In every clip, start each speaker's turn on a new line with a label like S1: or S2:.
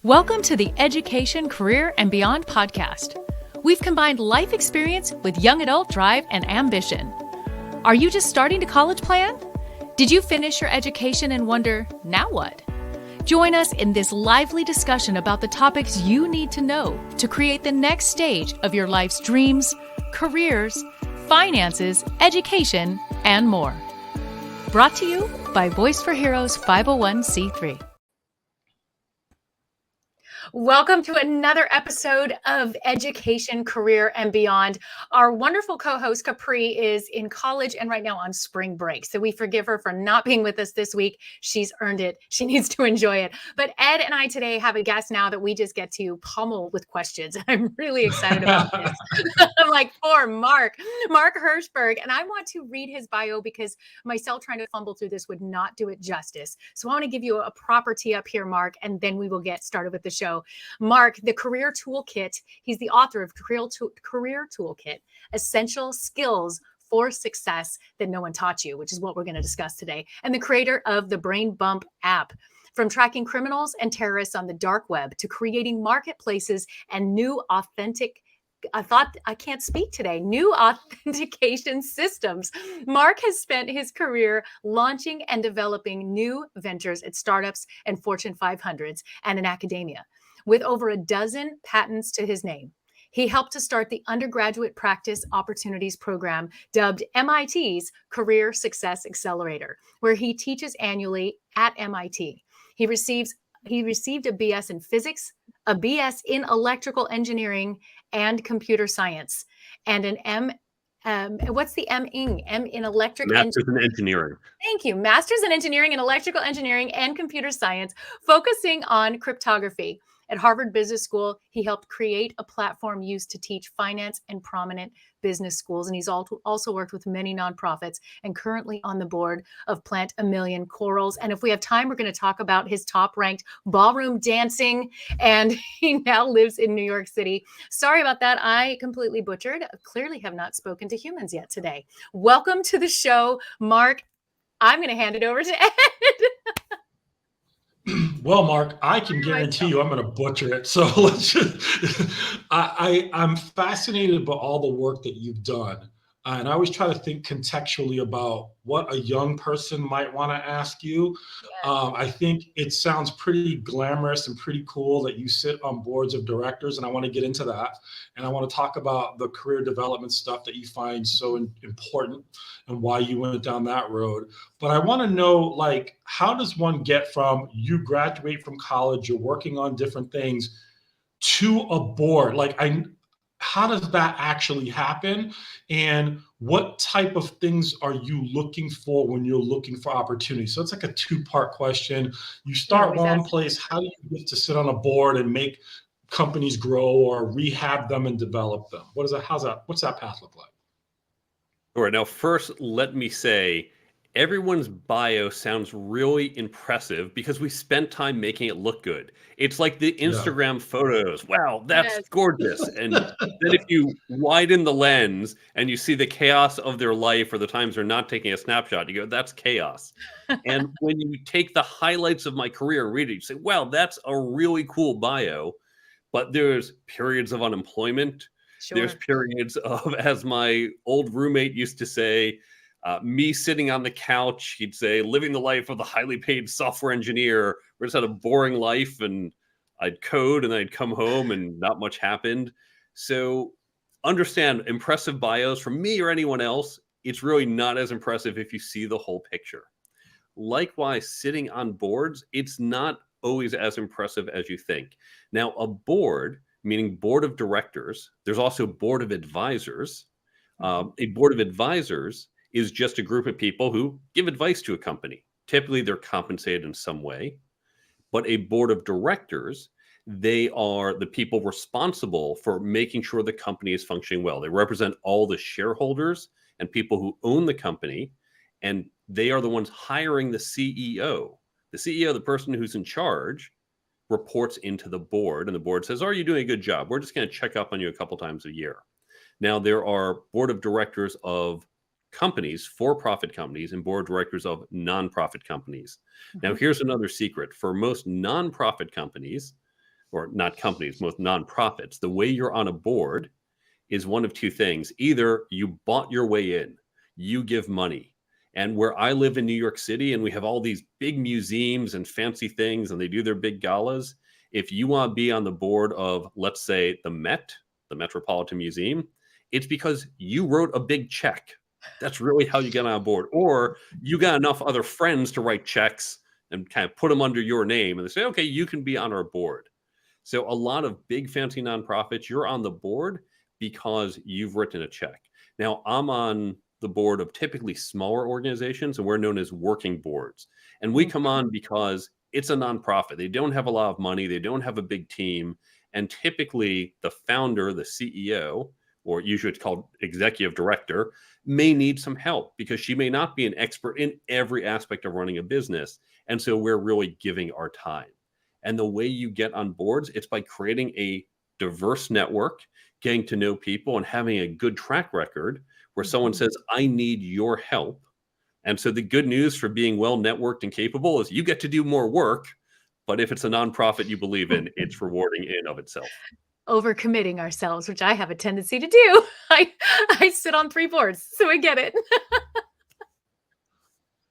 S1: Welcome to the Education, Career, and Beyond podcast. We've combined life experience with young adult drive and ambition. Are you just starting to college plan? Did you finish your education and wonder, now what? Join us in this lively discussion about the topics you need to know to create the next stage of your life's dreams, careers, finances, education, and more. Brought to you by Voice for Heroes 501c3. Welcome to another episode of Education, Career, and Beyond. Our wonderful co-host, Capri, is in college and right now on spring break. So we forgive her for not being with us this week. She's earned it. She needs to enjoy it. But Ed and I today have a guest now that we just get to pummel with questions. I'm really excited about this. I'm like, poor Mark Herschberg. And I want to read his bio because myself trying to fumble through this would not do it justice. So I want to give you a proper tee up here, Mark, and then we will get started with the show. Mark, the Career Toolkit, he's the author of Career Toolkit, Essential Skills for Success That No One Taught You, which is what we're going to discuss today, and the creator of the Brain Bump app. From tracking criminals and terrorists on the dark web to creating marketplaces and new new authentication systems. Mark has spent his career launching and developing new ventures at startups and Fortune 500s and in academia, with over a dozen patents to his name. He helped to start the Undergraduate Practice Opportunities Program, dubbed MIT's Career Success Accelerator, where he teaches annually at MIT. He received a BS in physics, a BS in electrical engineering and computer science, and an what's the M.Eng? M in electric
S2: Masters in engineering.
S1: Thank you. Masters in engineering and electrical engineering and computer science, focusing on cryptography. At Harvard Business School, he helped create a platform used to teach finance in prominent business schools. And he's also worked with many nonprofits and currently on the board of Plant a Million Corals. And if we have time, we're going to talk about his top-ranked ballroom dancing. And he now lives in New York City. Sorry about that. I completely butchered. Clearly have not spoken to humans yet today. Welcome to the show, Mark. I'm going to hand it over to Ed.
S3: Well, Mark, I can guarantee you I'm going to butcher it. So let's just, I'm fascinated by all the work that you've done. And I always try to think contextually about what a young person might want to ask you. I think it sounds pretty glamorous and pretty cool that you sit on boards of directors, and I want to get into that. And I want to talk about the career development stuff that you find so important and why you went down that road. But I want to know, like, how does one get from you graduate from college, you're working on different things, to a board? How does that actually happen? And what type of things are you looking for when you're looking for opportunities? So it's like a two-part question. You start one place, how do you get to sit on a board and make companies grow or rehab them and develop them? What's that path look like?
S2: All right, now first, let me say, everyone's bio sounds really impressive because we spent time making it look good. It's like the Instagram photos. Wow, that's gorgeous. And then if you widen the lens and you see the chaos of their life or the times they're not taking a snapshot, you go, that's chaos. And when you take the highlights of my career and read it, you say, wow, that's a really cool bio. But there's periods of unemployment. Sure. There's periods of, as my old roommate used to say, me sitting on the couch, he'd say, living the life of the highly paid software engineer. We just had a boring life, and I'd code and I'd come home and not much happened. So understand, impressive bios from me or anyone else, it's really not as impressive if you see the whole picture. Likewise, sitting on boards, it's not always as impressive as you think. Now, a board, meaning board of directors, there's also board of advisors. A board of advisors is just a group of people who give advice to a company. Typically, they're compensated in some way. But a board of directors, they are the people responsible for making sure the company is functioning well. They represent all the shareholders and people who own the company, and they are the ones hiring the CEO. The CEO, the person who's in charge, reports into the board, and the board says, are you doing a good job? We're just going to check up on you a couple times a year. Now, there are board of directors of companies, for-profit companies, and board of directors of nonprofit companies. Now, here's another secret. For most nonprofit companies, or not companies, most nonprofits, the way you're on a board is one of two things. Either you bought your way in, you give money. And where I live in New York City, and we have all these big museums and fancy things, and they do their big galas. If you want to be on the board of, let's say, the Met, the Metropolitan Museum, it's because you wrote a big check. That's really how you get on board. Or you got enough other friends to write checks and kind of put them under your name, and they say, okay, you can be on our board. So a lot of big fancy nonprofits, you're on the board because you've written a check. Now, I'm on the board of typically smaller organizations, and we're known as working boards. And we come on because it's a nonprofit. They don't have a lot of money. They don't have a big team. And typically the founder, the CEO, or usually it's called executive director, may need some help because she may not be an expert in every aspect of running a business. And so we're really giving our time. And the way you get on boards, it's by creating a diverse network, getting to know people, and having a good track record where someone says, I need your help. And so the good news for being well networked and capable is you get to do more work. But if it's a nonprofit you believe in, it's rewarding in of itself.
S1: Overcommitting ourselves, which I have a tendency to do. I sit on 3 boards, so I get it.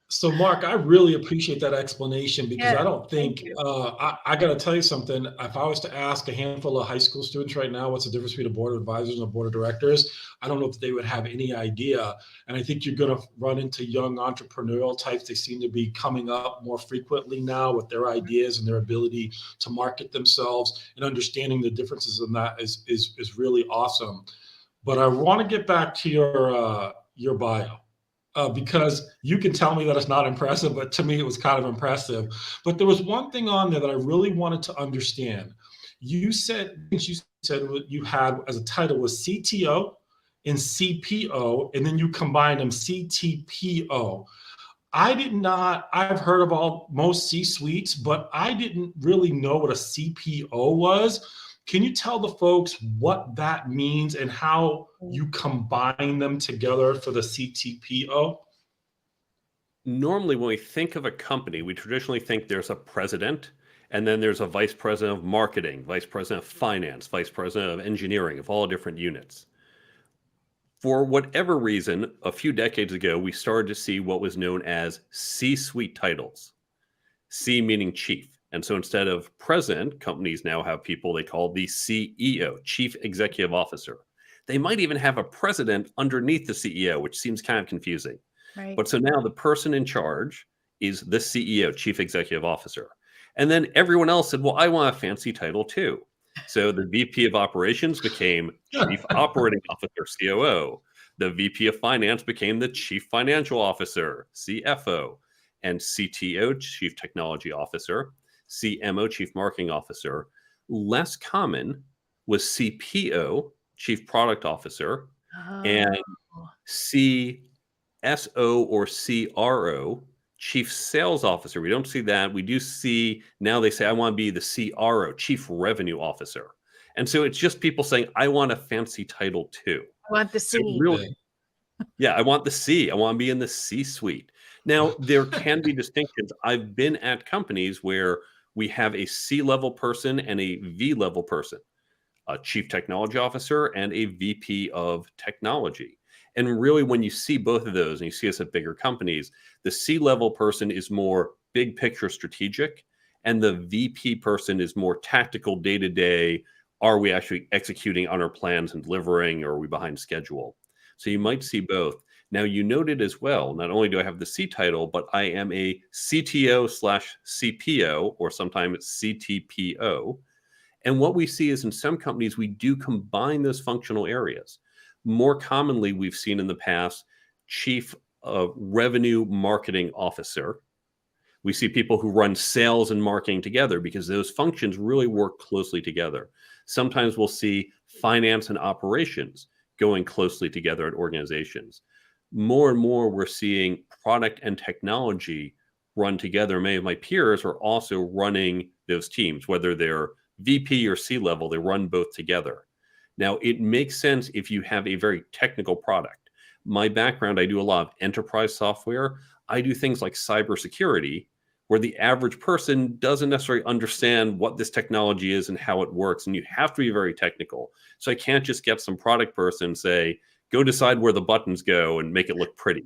S3: So, Mark, I really appreciate that explanation because
S1: Yeah,
S3: I don't
S1: thank
S3: think
S1: you.
S3: I got to tell you something. If I was to ask a handful of high school students right now, what's the difference between a board of advisors and a board of directors? I don't know if they would have any idea. And I think you're going to run into young entrepreneurial types. They seem to be coming up more frequently now with their ideas and their ability to market themselves, and understanding the differences in that is really awesome. But I want to get back to your bio. Because you can tell me that it's not impressive, but to me it was kind of impressive. But there was one thing on there that I really wanted to understand. You said what you had as a title was CTO and CPO, and then you combined them CTPO. I've heard of most C suites, but I didn't really know what a CPO was. Can you tell the folks what that means and how you combine them together for the CTPO?
S2: Normally, when we think of a company, we traditionally think there's a president, and then there's a vice president of marketing, vice president of finance, vice president of engineering, of all different units. For whatever reason, a few decades ago, we started to see what was known as C-suite titles. C meaning chief. And so instead of president, companies now have people they call the CEO, chief executive officer. They might even have a president underneath the CEO, which seems kind of confusing.
S1: Right.
S2: But so now the person in charge is the CEO, chief executive officer. And then everyone else said, well, I want a fancy title too. So the VP of operations became chief operating officer, COO. The VP of finance became the chief financial officer, CFO, and CTO, chief technology officer, CMO, chief marketing officer. Less common was CPO, chief product officer, and
S1: Oh,
S2: CSO or CRO, chief sales officer. We don't see that. We do see now they say, I want to be the CRO, chief revenue officer. And so it's just people saying, I want a fancy title too.
S1: I want the
S2: So
S1: C.
S2: really, yeah, I want the C. I want to be in the C suite. Now, there can be distinctions. I've been at companies where we have a C level person and a V level person, a chief technology officer and a VP of technology. And really, when you see both of those and you see us at bigger companies, the C level person is more big picture strategic, and the VP person is more tactical day to day. Are we actually executing on our plans and delivering, or are we behind schedule? So you might see both. Now, you noted as well, not only do I have the C title, but I am a CTO slash CPO, or sometimes CTPO. And what we see is in some companies, we do combine those functional areas. More commonly, we've seen in the past, chief revenue marketing officer. We see people who run sales and marketing together because those functions really work closely together. Sometimes we'll see finance and operations going closely together at organizations. More and more, we're seeing product and technology run together. Many of my peers are also running those teams, whether they're VP or C level, they run both together. Now, it makes sense if you have a very technical product. My background, I do a lot of enterprise software. I do things like cybersecurity, where the average person doesn't necessarily understand what this technology is and how it works. And you have to be very technical. So I can't just get some product person and say, go decide where the buttons go and make it look pretty.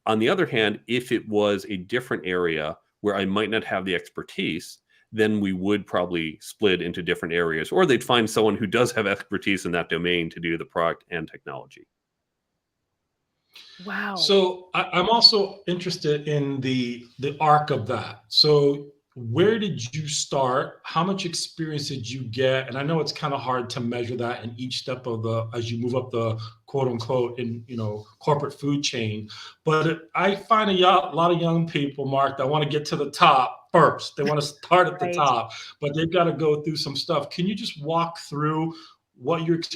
S2: On the other hand, if it was a different area where I might not have the expertise, then we would probably split into different areas, or they'd find someone who does have expertise in that domain to do the product and technology.
S1: Wow.
S3: So I'm also interested in the arc of that. So where did you start? How much experience did you get? And I know it's kind of hard to measure that in each step of the as you move up the quote unquote in corporate food chain. But I find lot of young people, Mark, that want to get to the top first. They want to start at the
S1: Right.
S3: top, but they've got to go through some stuff. Can you just walk through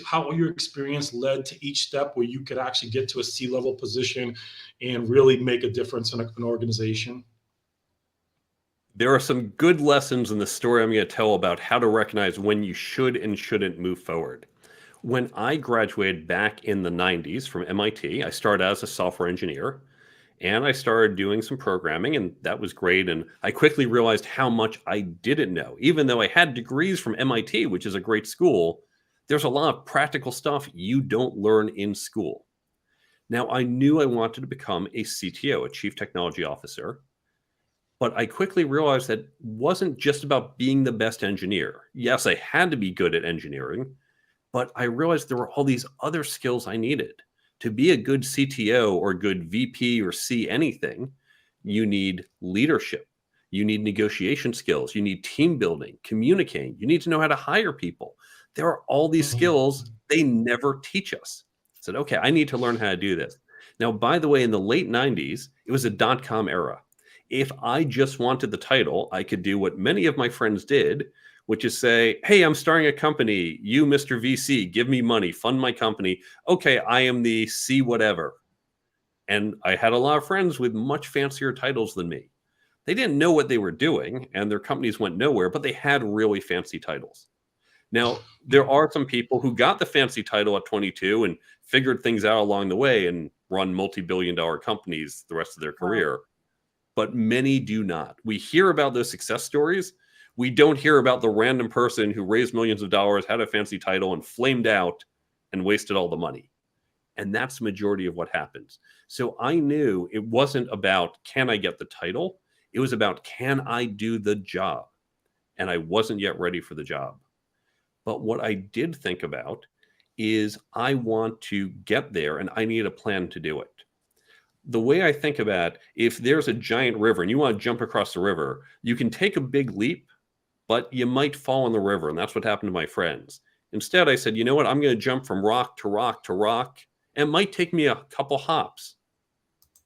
S3: how your experience led to each step where you could actually get to a C-level position and really make a difference in an organization?
S2: There are some good lessons in the story I'm going to tell about how to recognize when you should and shouldn't move forward. When I graduated back in the 90s from MIT, I started as a software engineer and I started doing some programming, and that was great. And I quickly realized how much I didn't know. Even though I had degrees from MIT, which is a great school, there's a lot of practical stuff you don't learn in school. Now, I knew I wanted to become a CTO, a chief technology officer. But I quickly realized that it wasn't just about being the best engineer. Yes, I had to be good at engineering, but I realized there were all these other skills I needed. To be a good CTO or a good VP or C anything, you need leadership. You need negotiation skills. You need team building, communicating. You need to know how to hire people. There are all these skills they never teach us. I said, okay, I need to learn how to do this. Now, by the way, in the late 90s, it was a dot-com era. If I just wanted the title, I could do what many of my friends did, which is say, hey, I'm starting a company. You, Mr. VC, give me money, fund my company. Okay, I am the C whatever. And I had a lot of friends with much fancier titles than me. They didn't know what they were doing, and their companies went nowhere, but they had really fancy titles. Now, there are some people who got the fancy title at 22 and figured things out along the way and run multi-billion-dollar companies the rest of their career. But many do not. We hear about those success stories. We don't hear about the random person who raised millions of dollars, had a fancy title, and flamed out and wasted all the money. And that's the majority of what happens. So I knew it wasn't about, can I get the title? It was about, can I do the job? And I wasn't yet ready for the job. But what I did think about is I want to get there and I need a plan to do it. The way I think about it, if there's a giant river and you want to jump across the river, you can take a big leap, but you might fall in the river. And that's what happened to my friends. Instead, I said, you know what? I'm going to jump from rock to rock to rock. And it might take me a couple hops,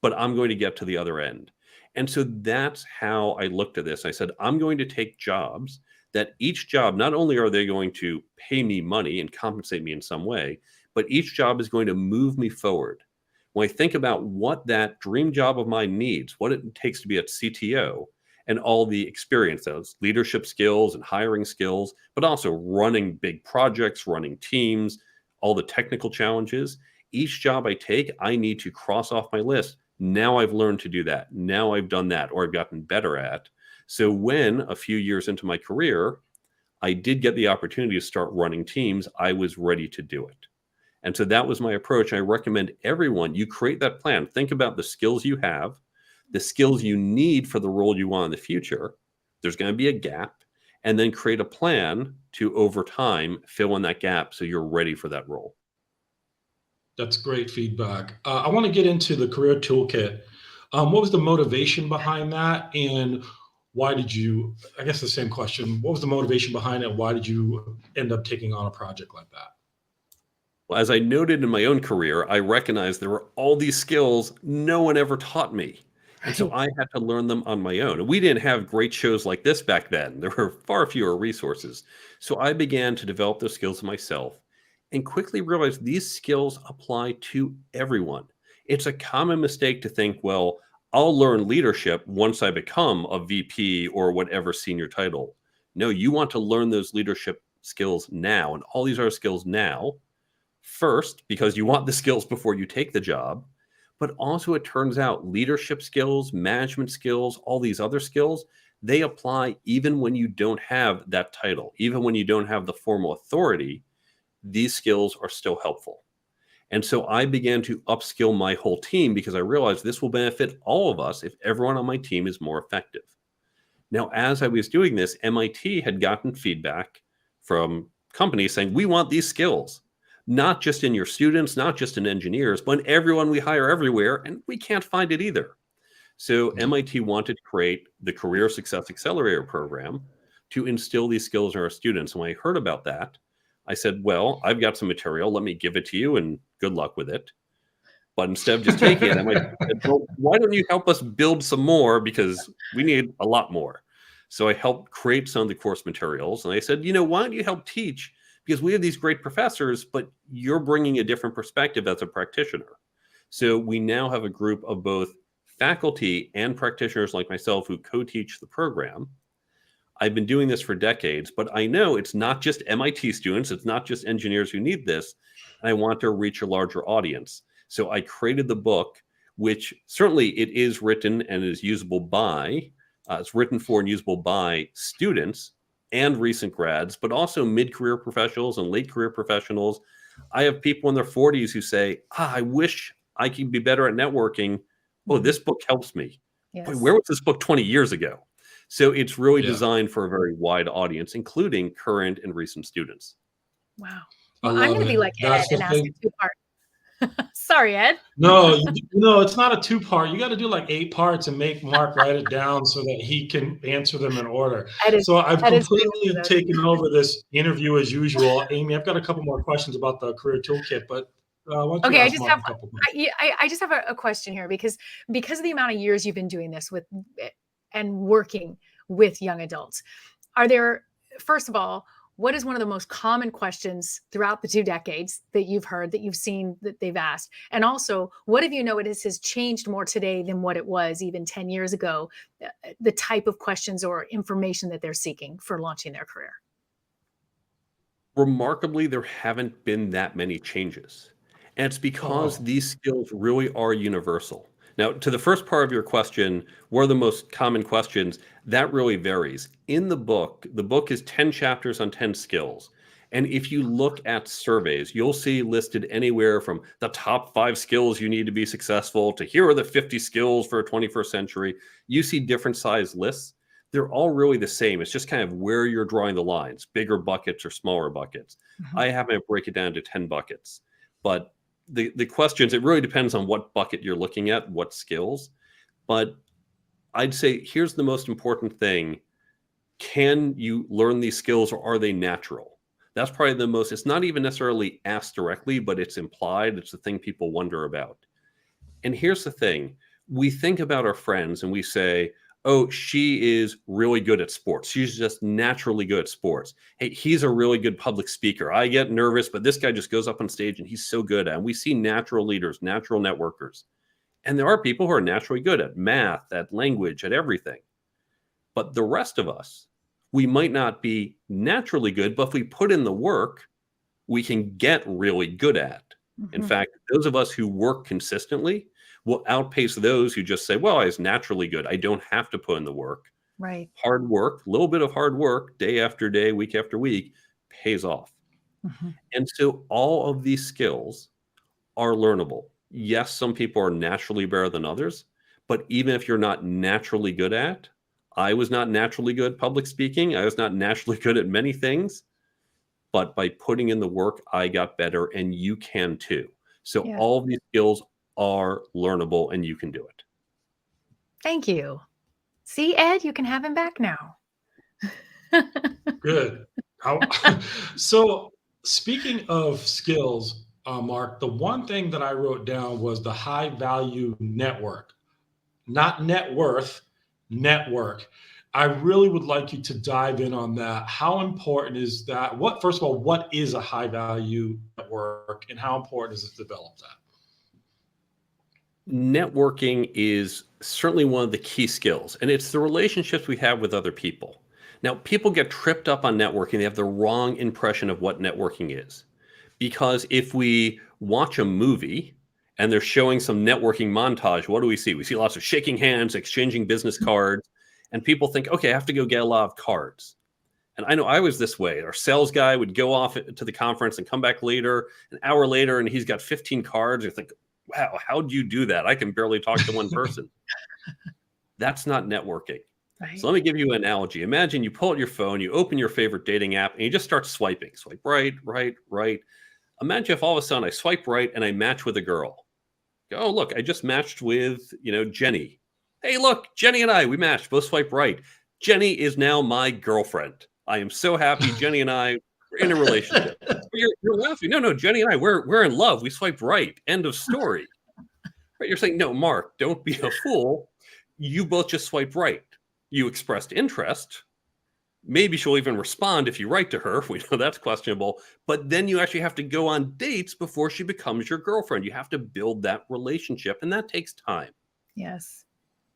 S2: but I'm going to get to the other end. And so that's how I looked at this. I said, I'm going to take jobs that each job, not only are they going to pay me money and compensate me in some way, but each job is going to move me forward. When I think about what that dream job of mine needs, what it takes to be a CTO, and all the experience, those leadership skills and hiring skills, but also running big projects, running teams, all the technical challenges, each job I take, I need to cross off my list. Now I've learned to do that. Now I've done that, or I've gotten better at. So when a few years into my career, I did get the opportunity to start running teams, I was ready to do it. And so that was my approach. I recommend everyone, you create that plan. Think about the skills you have, the skills you need for the role you want in the future. There's going to be a gap, and then create a plan to, over time, fill in that gap so you're ready for that role.
S3: That's great feedback. I want to get into the career toolkit. What was the motivation behind that? And why did you, I guess the same question, what was the motivation behind it? Why did you end up taking on a project like that?
S2: Well, as I noted in my own career, I recognized there were all these skills no one ever taught me. And so
S1: Right.
S2: I had to learn them on my own. And we didn't have great shows like this back then. There were far fewer resources. So I began to develop those skills myself and quickly realized these skills apply to everyone. It's a common mistake to think, well, I'll learn leadership once I become a VP or whatever senior title. No, you want to learn those leadership skills now and all these other skills now. First, because you want the skills before you take the job, But also, it turns out leadership skills, management skills, all these other skills, they apply even when you don't have that title, even when you don't have the formal authority. These skills are still helpful. And so I began to upskill my whole team because I realized this will benefit all of us if everyone on my team is more effective. Now, as I was doing this, MIT had gotten feedback from companies saying, we want these skills, not just in your students, not just in engineers, but in everyone we hire everywhere, and we can't find it either. So MIT wanted to create the Career Success Accelerator program to instill these skills in our students. And when I heard about that, I said, well, I've got some material. Let me give it to you and good luck with it. But instead of just taking it, MIT said, well, why don't you help us build some more, because we need a lot more. So I helped create some of the course materials. And I said, why don't you help teach? Because we have these great professors, but you're bringing a different perspective as a practitioner. So we now have a group of both faculty and practitioners like myself who co-teach the program. I've been doing this for decades, but I know it's not just MIT students, it's not just engineers who need this, and I want to reach a larger audience. So I created the book, which certainly it is written and is usable by, it's written for and usable by students and recent grads, but also mid-career professionals and late career professionals. I have people in their 40s who say, I wish I could be better at networking. Oh, this book helps me.
S1: Yes.
S2: Boy, where was this book 20 years ago? So it's really designed for a very wide audience, including current and recent students.
S1: Wow. Well, I'm going to be like Ed and ask a two-part. Sorry, Ed.
S3: No, it's not a two-part. You got to do like 8 parts and make Mark write it down so that he can answer them in order. So I've completely taken over this interview as usual. Amy, I've got a couple more questions about the career toolkit, but
S1: okay, I just have a question here because of the amount of years you've been doing this with and working with young adults. Are there, first of all, what is one of the most common questions throughout the 2 decades that you've heard, that you've seen, that they've asked? And also, what have you noticed has changed more today than what it was even 10 years ago, the type of questions or information that they're seeking for launching their career?
S2: Remarkably, there haven't been that many changes. And it's because these skills really are universal. Now, to the first part of your question, what are the most common questions? That really varies. In the book is 10 chapters on 10 skills. And if you look at surveys, you'll see listed anywhere from the top 5 skills you need to be successful to here are the 50 skills for a 21st century. You see different size lists. They're all really the same. It's just kind of where you're drawing the lines, bigger buckets or smaller buckets. I happen to break it down to 10 buckets. But the questions, it really depends on what bucket you're looking at, what skills. But I'd say here's the most important thing. Can you learn these skills, or are they natural? That's probably the most, it's not even necessarily asked directly, but it's implied. It's the thing people wonder about. And here's the thing. We think about our friends and we say, oh, she is really good at sports. She's just naturally good at sports. Hey, he's a really good public speaker. I get nervous, but this guy just goes up on stage and he's so good at it. And we see natural leaders, natural networkers. And there are people who are naturally good at math, at language, at everything. But the rest of us, we might not be naturally good, but if we put in the work, we can get really good at. In fact, those of us who work consistently will outpace those who just say, well, I was naturally good. I don't have to put in the work.
S1: Right.
S2: Hard work, a little bit of hard work, day after day, week after week, pays off. And so all of these skills are learnable. Yes, some people are naturally better than others, but even if you're not naturally good at, I was not naturally good at public speaking. I was not naturally good at many things, but by putting in the work, I got better, and you can too. So all of these skills are learnable and you can do it.
S1: Thank you. See, Ed, you can have him back now.
S3: Good. So speaking of skills, Mark, the one thing that I wrote down was the high value network, not net worth, network. I really would like you to dive in on that. How important is that? First of all, what is a high value network and how important is it to develop that?
S2: Networking is certainly one of the key skills, and it's the relationships we have with other people. Now, people get tripped up on networking. They have the wrong impression of what networking is. Because if we watch a movie and they're showing some networking montage. What do we see? We see lots of shaking hands, exchanging business cards, and people think, okay, I have to go get a lot of cards. And I know I was this way. Our sales guy would go off to the conference and come back later, an hour later, and he's got 15 cards. You think, wow, how'd you do that? I can barely talk to one person. That's not networking.
S1: Right.
S2: So let me give you an analogy. Imagine you pull out your phone, you open your favorite dating app, and you just start swiping. Swipe right, right, right. Imagine if all of a sudden I swipe right and I match with a girl. Oh, look, I just matched with, Jenny. Hey, look, Jenny and I, we matched, both swipe right. Jenny is now my girlfriend. I am so happy. Jenny and I are in a relationship. You're laughing. No, Jenny and I, we're in love. We swiped right. End of story. Right? You're saying, no, Mark, don't be a fool. You both just swiped right. You expressed interest. Maybe she'll even respond if you write to her. We know that's questionable. But then you actually have to go on dates before she becomes your girlfriend. You have to build that relationship, and that takes time.
S1: Yes.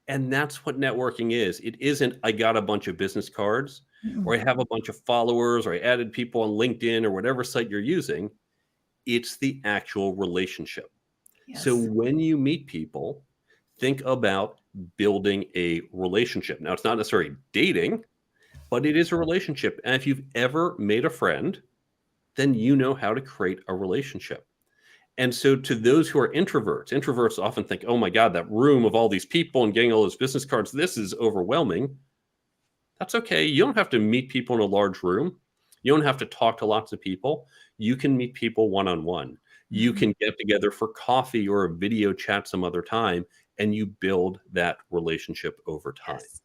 S2: And that's what networking is. It isn't, I got a bunch of business cards, or I have a bunch of followers, or I added people on LinkedIn or whatever site you're using. It's the actual relationship.
S1: Yes.
S2: So when you meet people, think about building a relationship. Now, it's not necessarily dating, but it is a relationship. And if you've ever made a friend, then you know how to create a relationship. And so to those who are introverts often think, oh my God, that room of all these people and getting all those business cards, this is overwhelming. That's okay. You don't have to meet people in a large room. You don't have to talk to lots of people. You can meet people one-on-one. You can get together for coffee or a video chat some other time, and you build that relationship over time.
S1: Yes.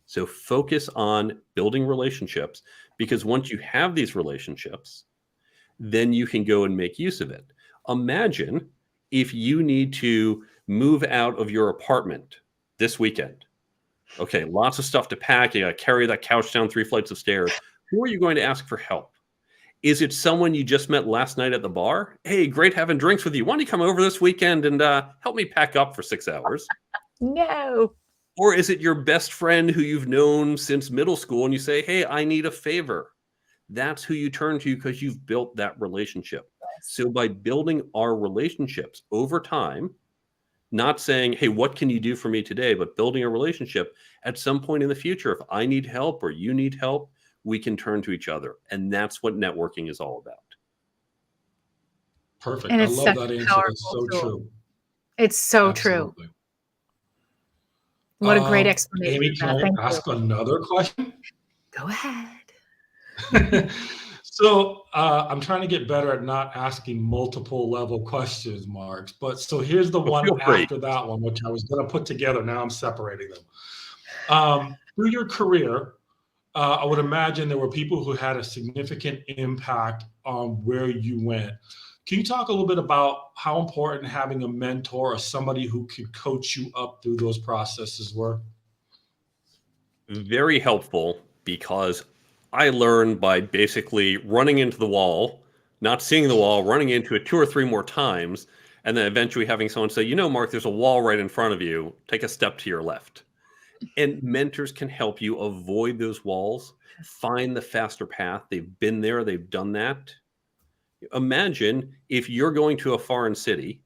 S2: So focus on building relationships, because once you have these relationships, then you can go and make use of it. Imagine if you need to move out of your apartment this weekend. Okay, lots of stuff to pack. You got to carry that couch down 3 flights of stairs. Who are you going to ask for help? Is it someone you just met last night at the bar? Hey, great having drinks with you. Why don't you come over this weekend and help me pack up for 6 hours?
S1: No.
S2: Or is it your best friend who you've known since middle school and you say, hey, I need a favor? That's who you turn to because you've built that relationship.
S1: Yes.
S2: So by building our relationships over time, not saying, hey, what can you do for me today, but building a relationship at some point in the future. If I need help or you need help, we can turn to each other. And that's what networking is all about.
S3: Perfect.
S1: And
S3: I
S1: it's
S3: love
S1: such
S3: that
S1: a
S3: answer. That's
S1: powerful
S3: so
S1: tool.
S3: true.
S1: It's so true.
S3: Absolutely.
S1: What a great explanation.
S3: Amy, can I
S1: Thank you.
S3: ask another question?
S1: Go ahead.
S3: So I'm trying to get better at not asking multiple level questions, Marks. But so here's the
S2: Well, feel
S3: one
S2: free.
S3: after that one, which I was going to put together. Now I'm separating them. Through your career, I would imagine there were people who had a significant impact on where you went. Can you talk a little bit about how important having a mentor or somebody who could coach you up through those processes were?
S2: Very helpful, because I learned by basically running into the wall, not seeing the wall, running into it 2 or 3 more times, and then eventually having someone say, Mark, there's a wall right in front of you. Take a step to your left. And mentors can help you avoid those walls, find the faster path. They've been there, they've done that. Imagine if you're going to a foreign city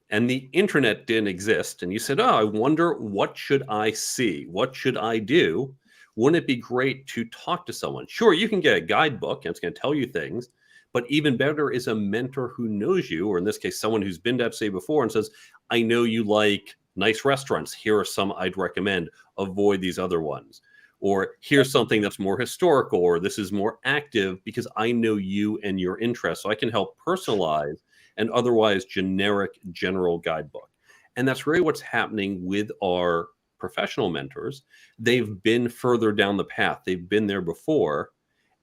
S2: and the internet didn't exist and you said, oh, I wonder, what should I see? What should I do? Wouldn't it be great to talk to someone? Sure, you can get a guidebook and it's going to tell you things, but even better is a mentor who knows you, or in this case, someone who's been to FCA before and says, I know you like nice restaurants. Here are some I'd recommend. Avoid these other ones. Or here's something that's more historical, or this is more active because I know you and your interests. So I can help personalize an otherwise generic general guidebook. And that's really what's happening with our professional mentors. They've been further down the path. They've been there before,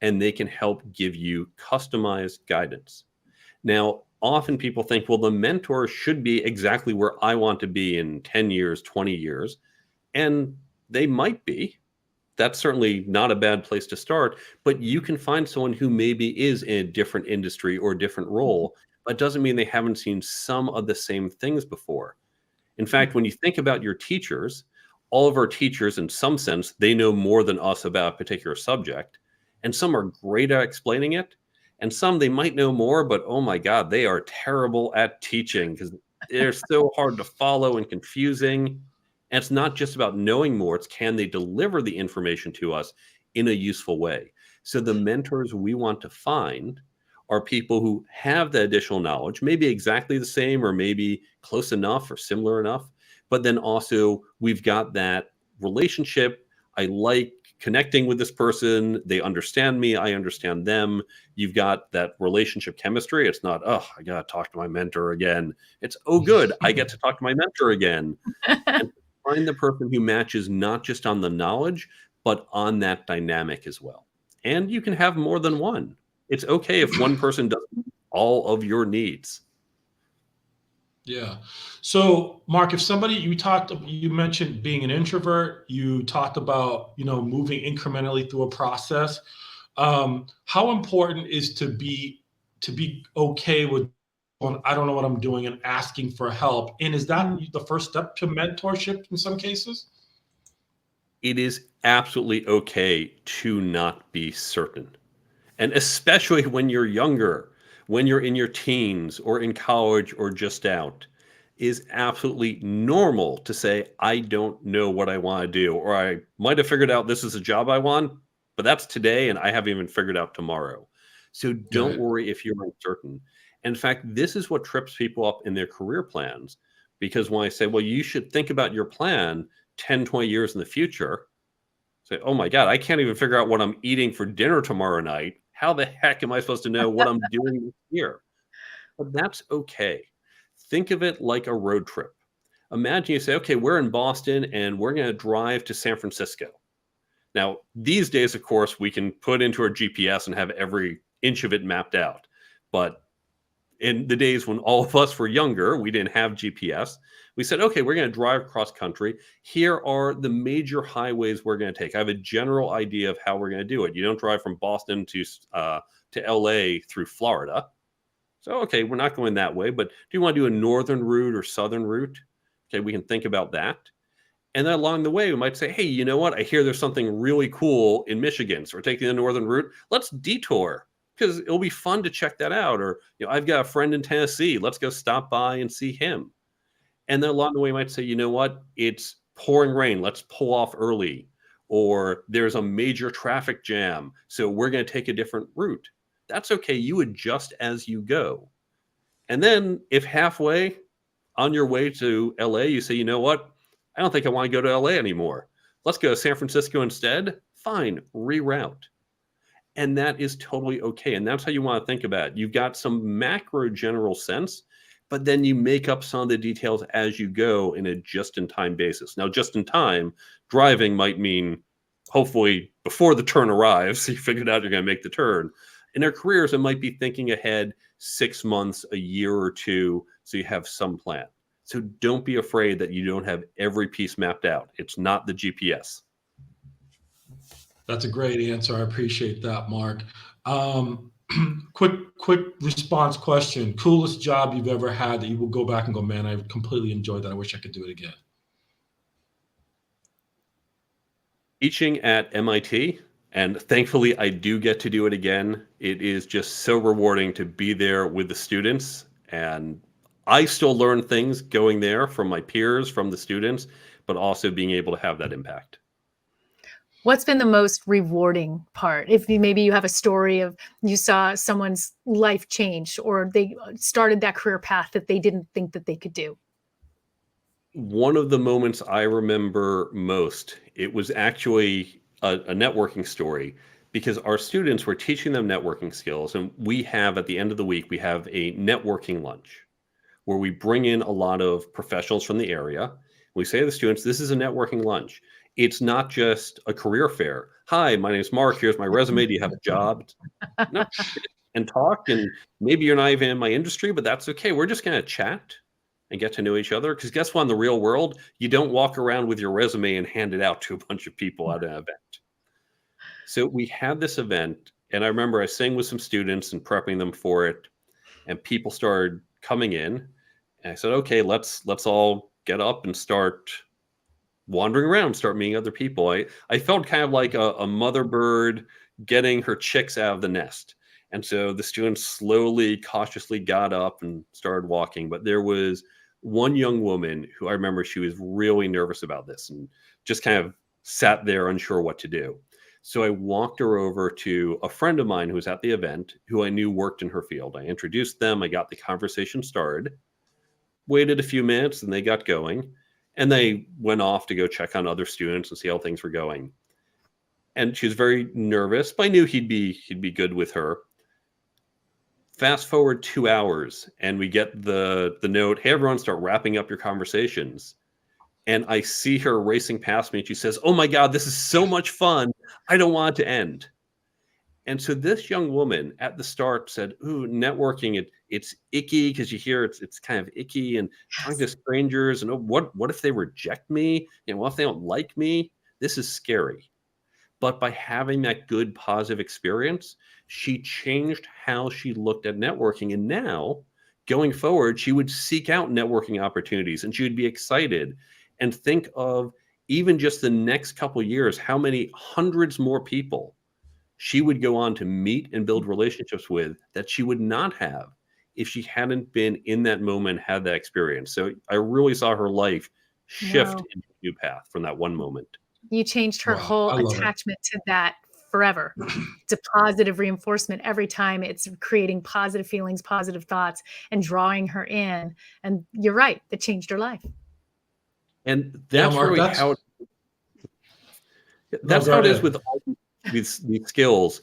S2: and they can help give you customized guidance. Now, often people think, well, the mentor should be exactly where I want to be in 10 years, 20 years. And they might be. That's certainly not a bad place to start, but you can find someone who maybe is in a different industry or a different role, but doesn't mean they haven't seen some of the same things before. In fact, when you think about your teachers, all of our teachers, in some sense, they know more than us about a particular subject, and some are great at explaining it, and some they might know more, but oh my God, they are terrible at teaching because They're so hard to follow and confusing. And it's not just about knowing more, it's can they deliver the information to us in a useful way. So the mentors we want to find are people who have the additional knowledge, maybe exactly the same or maybe close enough or similar enough, but then also we've got that relationship. I like connecting with this person. They understand me. I understand them. You've got that relationship chemistry. It's not, oh, I got to talk to my mentor again. It's, oh, good. I get to talk to my mentor again. And find the person who matches not just on the knowledge, but on that dynamic as well. And you can have more than one. It's okay if one person does all of your needs.
S3: Yeah. So, Mark, if somebody you mentioned being an introvert, you talked about moving incrementally through a process. How important is to be okay with I don't know what I'm doing and asking for help, and is that
S1: Mm.
S3: the first step to mentorship in some cases?
S2: It is absolutely okay to not be certain. And especially when you're younger, when you're in your teens or in college or just out, is absolutely normal to say, I don't know what I want to do, or I might have figured out this is a job I want, but that's today and I haven't even figured out tomorrow. So don't
S3: Right.
S2: worry if you're uncertain. In fact, this is what trips people up in their career plans. Because when I say, well, you should think about your plan 10, 20 years in the future, say, oh my God, I can't even figure out what I'm eating for dinner tomorrow night. How the heck am I supposed to know what I'm doing this year? But that's okay. Think of it like a road trip. Imagine you say, okay, we're in Boston and we're going to drive to San Francisco. Now, these days, of course, we can put into our GPS and have every inch of it mapped out. But in the days when all of us were younger, we didn't have GPS. We said, okay, we're going to drive cross country. Here are the major highways we're going to take. I have a general idea of how we're going to do it. You don't drive from Boston to LA through Florida. So, okay, we're not going that way, but do you want to do a northern route or southern route? Okay, we can think about that. And then along the way, we might say, hey, you know what? I hear there's something really cool in Michigan. So we're taking the northern route. Let's detour because it'll be fun to check that out. Or, I've got a friend in Tennessee. Let's go stop by and see him. And then along the way, you might say, you know what? It's pouring rain. Let's pull off early. Or there's a major traffic jam. So we're going to take a different route. That's okay. You adjust as you go. And then if halfway on your way to LA, you say, you know what? I don't think I want to go to LA anymore. Let's go to San Francisco instead. Fine, reroute. And that is totally okay. And that's how you want to think about it. You've got some macro general sense, but then you make up some of the details as you go in a just in time basis. Now, just in time, driving might mean hopefully before the turn arrives, you figured out you're going to make the turn. In their careers, it might be thinking ahead 6 months, a year or two, so you have some plan. So don't be afraid that you don't have every piece mapped out. It's not the GPS.
S3: That's a great answer. I appreciate that, Mark. Um, quick response question. Coolest job you've ever had that you will go back and go, man, I completely enjoyed that. I wish I could do it again.
S2: Teaching at MIT, and thankfully I do get to do it again. It is just so rewarding to be there with the students, and I still learn things going there from my peers, from the students, but also being able to have that impact.
S1: What's been the most rewarding part? If maybe you have a story of you saw someone's life change or they started that career path that they didn't think that they could do.
S2: One of the moments I remember most, it was actually a networking story because our students were teaching them networking skills. And we have, at the end of the week, we have a networking lunch where we bring in a lot of professionals from the area. We say to the students, this is a networking lunch. It's not just a career fair. Hi, my name is Mark. Here's my resume. Do you have a job? No, and talk. And maybe you're not even in my industry, but that's okay. We're just going to chat and get to know each other. Because guess what? In the real world, you don't walk around with your resume and hand it out to a bunch of people at an event. So we had this event, and I remember I sang with some students and prepping them for it, and people started coming in. And I said, okay, let's all get up and start wandering around, start meeting other people. I felt kind of like a mother bird getting her chicks out of the nest. And so the students slowly, cautiously got up and started walking. But there was one young woman who I remember, she was really nervous about this and just kind of sat there unsure what to do. So I walked her over to a friend of mine who was at the event, who I knew worked in her field. I introduced them. I got the conversation started, waited a few minutes, and they got going. And they went off to go check on other students and see how things were going. And she was very nervous, but I knew he'd be good with her. Fast forward 2 hours, and we get the note, "Hey, everyone, start wrapping up your conversations." And I see her racing past me, and she says, "Oh my God, this is so much fun. I don't want it to end." And so this young woman at the start said, "Ooh, networking, it's icky because you hear it's kind of icky, and talking to
S1: Yes.
S2: strangers, and oh, what if they reject me? What if they don't like me? This is scary." But by having that good positive experience, she changed how she looked at networking. And now, going forward, she would seek out networking opportunities, and she would be excited and think of, even just the next couple years, how many hundreds more people she would go on to meet and build relationships with that she would not have if she hadn't been in that moment, had that experience. So I really saw her life shift
S1: Wow.
S2: into a new path from that one moment.
S1: You changed her
S3: Wow,
S1: whole
S3: I love it.
S1: attachment to that forever. It's a positive reinforcement every time. It's creating positive feelings, positive thoughts, and drawing her in. And you're right, that changed her life.
S2: And
S3: Yeah,
S2: that's
S3: Mark,
S2: really how
S3: no,
S2: that's
S3: go
S2: how it is
S3: ahead.
S2: with all these skills.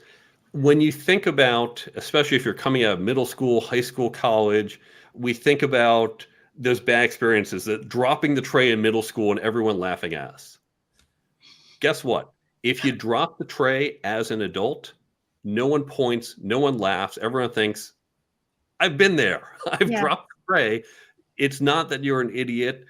S2: When you think about, especially if you're coming out of middle school, high school, college, we think about those bad experiences, that dropping the tray in middle school and everyone laughing at us. Guess what? If you drop the tray as an adult, no one points, no one laughs. Everyone thinks, I've been there. I've
S1: Yeah.
S2: dropped the tray. It's not that you're an idiot.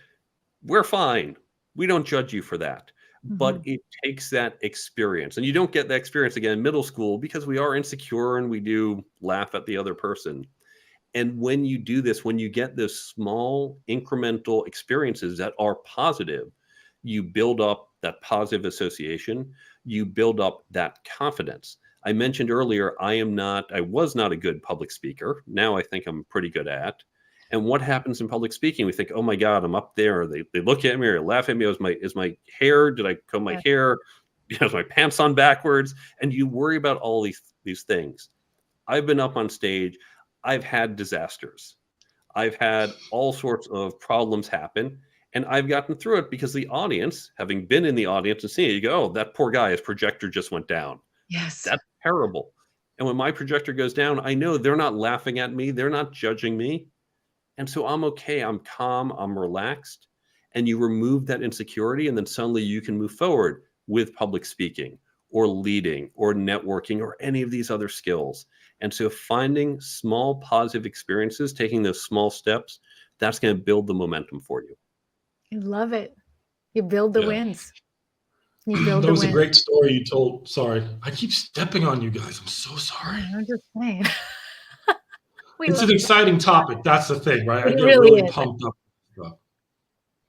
S2: We're fine. We don't judge you for that. But
S1: Mhm.
S2: it takes that experience. And you don't get that experience again in middle school because we are insecure and we do laugh at the other person. And when you do this, when you get those small incremental experiences that are positive, you build up that positive association, you build up that confidence. I mentioned earlier, I was not a good public speaker. Now I think I'm pretty good at. And what happens in public speaking? We think, oh my God, I'm up there. They look at me or laugh at me. Is my hair, did I comb my
S1: Yeah.
S2: hair? Is my pants on backwards? And you worry about all these things. I've been up on stage. I've had disasters. I've had all sorts of problems happen, and I've gotten through it because the audience, having been in the audience and seeing it, you go, oh, that poor guy, his projector just went down.
S1: Yes.
S2: That's terrible. And when my projector goes down, I know they're not laughing at me, they're not judging me. And so I'm okay. I'm calm. I'm relaxed. And you remove that insecurity, and then suddenly you can move forward with public speaking or leading or networking or any of these other skills. And so finding small positive experiences, taking those small steps, that's going to build the momentum for you.
S1: I love it. You build the
S3: Yeah.
S1: wins. You build
S3: That
S1: the
S3: was a
S1: wins.
S3: great story you told. Sorry. I keep stepping on you guys. I'm so sorry.
S1: I'm just saying. We
S3: It's
S1: love
S3: an
S1: you guys.
S3: exciting topic. That's the thing, right? I
S1: It
S3: get
S1: really
S3: really
S1: is.
S3: pumped up.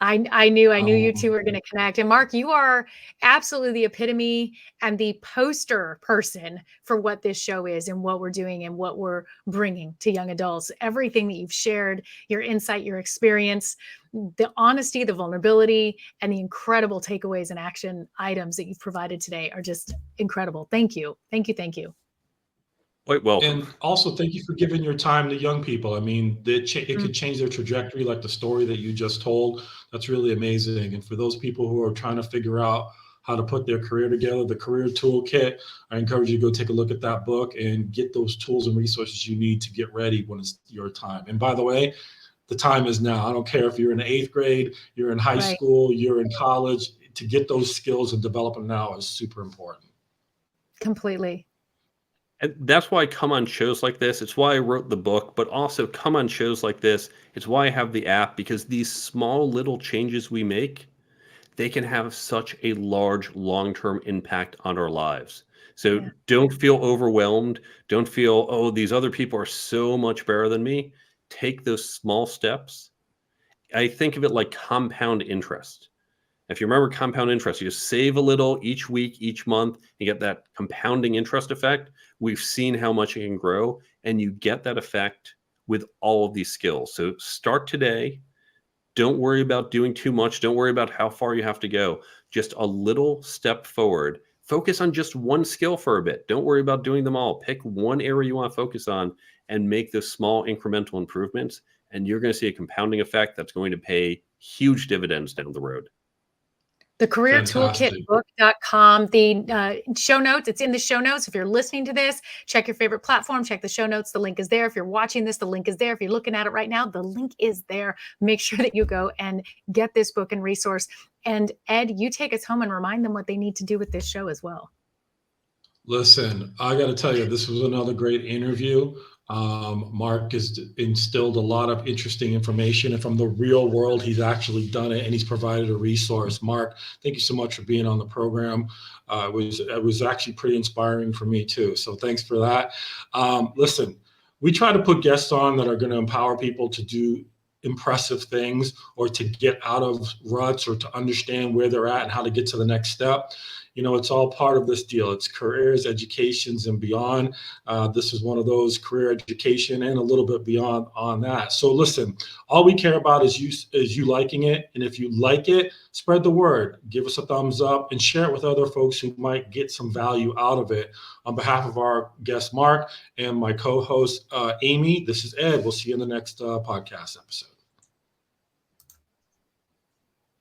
S1: I knew you two
S3: Um,
S1: were gonna connect. And Mark, you are absolutely the epitome and the poster person for what this show is and what we're doing and what we're bringing to young adults. Everything that you've shared, your insight, your experience, the honesty, the vulnerability, and the incredible takeaways and action items that you've provided today are just incredible. Thank you. Thank you. Thank you.
S2: Quite welcome.
S3: and also, thank you for giving your time to young people. I mean, it
S1: Mm.
S3: could change their trajectory, like the story that you just told. That's really amazing. And for those people who are trying to figure out how to put their career together, the Career Toolkit, I encourage you to go take a look at that book and get those tools and resources you need to get ready when it's your time. And by the way, the time is now. I don't care if you're in the eighth grade, you're in high
S1: Right.
S3: school, you're in college. To get those skills and develop them now is super important.
S1: Completely.
S2: And that's why I come on shows like this. It's why I wrote the book, but also come on shows like this. It's why I have the app, because these small little changes we make, they can have such a large long-term impact on our lives. So
S1: Yeah.
S2: don't feel overwhelmed. Don't feel, oh, these other people are so much better than me. Take those small steps. I think of it like compound interest. If you remember compound interest, you just save a little each week, each month, you get that compounding interest effect. We've seen how much it can grow, and you get that effect with all of these skills. So start today, Don't worry about doing too much. Don't worry about how far you have to go. Just a little step forward. Focus on just one skill for a bit. Don't worry about doing them all. Pick one area you want to focus on and make those small incremental improvements. And you're going to see a compounding effect that's going to pay huge dividends down the road.
S1: TheCareerToolkitBook.com. The show notes, it's in the show notes. If you're listening to this, check your favorite platform, check the show notes. The link is there. If you're watching this, the link is there. If you're looking at it right now, the link is there. Make sure that you go and get this book and resource. And Ed, you take us home and remind them what they need to do with this show as well.
S3: Listen, I got to tell you, this was another great interview. Mark has instilled a lot of interesting information, and from the real world, he's actually done it, and he's provided a resource. Mark, thank you so much for being on the program. It was actually pretty inspiring for me too. So thanks for that. Listen, we try to put guests on that are going to empower people to do impressive things, or to get out of ruts, or to understand where they're at and how to get to the next step. You know, it's all part of this deal. It's careers, educations, and beyond. This is one of those, career education and a little bit beyond on that. So listen, all we care about is you liking it. And if you like it, spread the word. Give us a thumbs up and share it with other folks who might get some value out of it. On behalf of our guest, Mark, and my co-host, Amy, this is Ed. We'll see you in the next podcast episode.